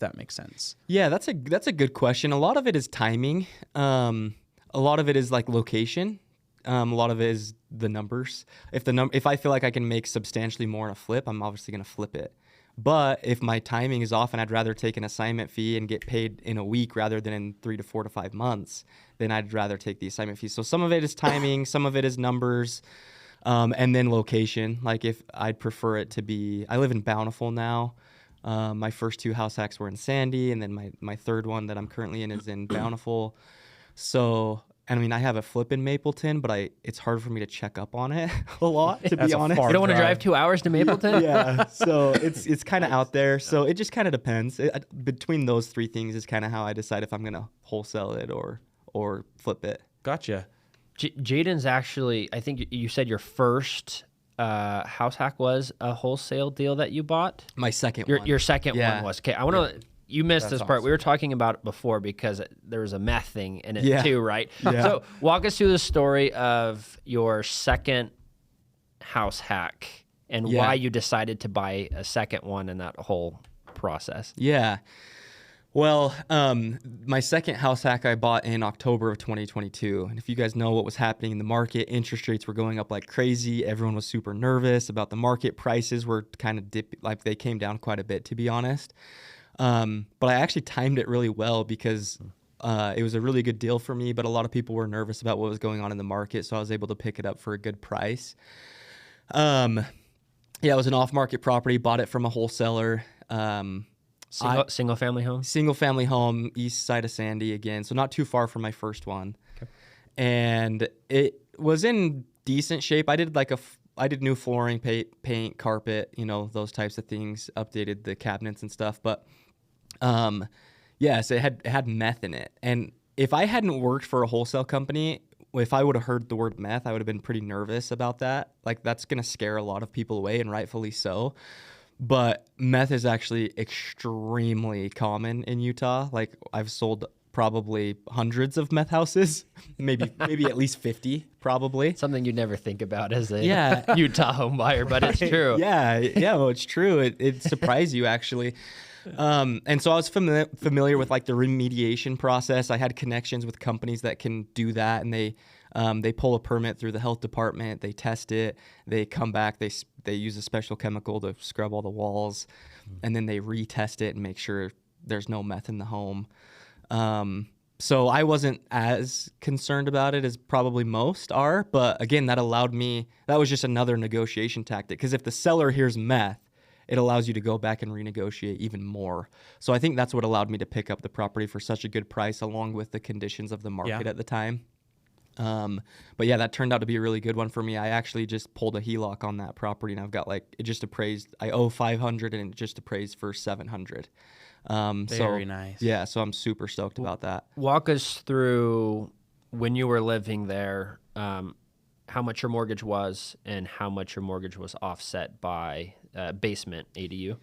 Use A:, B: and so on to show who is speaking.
A: that makes sense.
B: Yeah, that's a good question. A lot of it is timing. A lot of it is like location. A lot of it is the numbers. If I feel like I can make substantially more in a flip, I'm obviously going to flip it. But if my timing is off and I'd rather take an assignment fee and get paid in a week rather than in 3 to 4 to 5 months, then I'd rather take the assignment fee. So some of it is timing, some of it is numbers, and then location. Like if I'd prefer it to be, I live in Bountiful now. My first 2 house hacks were in Sandy, and then my third one that I'm currently in is in Bountiful. So, I mean, I have a flip in Mapleton, but it's hard for me to check up on it a lot, to be honest.
C: You don't want to drive 2 hours to Mapleton?
B: Yeah, so it's kind of out there. So it just kind of depends. Between those 3 things is kind of how I decide if I'm going to wholesale it or flip it.
A: Gotcha.
C: Jaden's actually, I think you said your first house hack was a wholesale deal that you bought?
B: My second one.
C: Your second one was. Okay, I want to... You missed this part.
A: Awesome.
C: We were talking about it before because there was a meth thing in it too, right?
B: Yeah.
C: So walk us through the story of your second house hack and why you decided to buy a second one in that whole process.
B: Yeah. Well, my second house hack I bought in October of 2022. And if you guys know what was happening in the market, interest rates were going up like crazy. Everyone was super nervous about the market. Prices were kind of like they came down quite a bit, to be honest. But I actually timed it really well because it was a really good deal for me, but a lot of people were nervous about what was going on in the market, so I was able to pick it up for a good price. It was an off-market property, bought it from a wholesaler.
C: Single family home?
B: Single family home, east side of Sandy again, so not too far from my first one. Okay. And it was in decent shape. I did new flooring, paint, carpet, those types of things, updated the cabinets and stuff, but so it had meth in it. And if I hadn't worked for a wholesale company, if I would have heard the word meth, I would have been pretty nervous about that. Like, that's going to scare a lot of people away, and rightfully so. But meth is actually extremely common in Utah. Like, I've sold probably hundreds of meth houses, maybe at least 50, probably.
C: Something you'd never think about as a Utah home buyer, but it's true.
B: Well, it's true. It surprised you, actually. And so I was familiar with like the remediation process. I had connections with companies that can do that, and they pull a permit through the health department. They test it. They come back. They use a special chemical to scrub all the walls, and then they retest it and make sure there's no meth in the home. So I wasn't as concerned about it as probably most are, but again, that was just another negotiation tactic, because if the seller hears meth, it allows you to go back and renegotiate even more. So I think that's what allowed me to pick up the property for such a good price, along with the conditions of the market at the time. But yeah, that turned out to be a really good one for me. I actually just pulled a HELOC on that property, and I've got it just appraised. I owe $500 and it just appraised for $700.
A: Very nice.
B: Yeah, so I'm super stoked about that.
C: Walk us through when you were living there, how much your mortgage was and how much your mortgage was offset by basement ADU.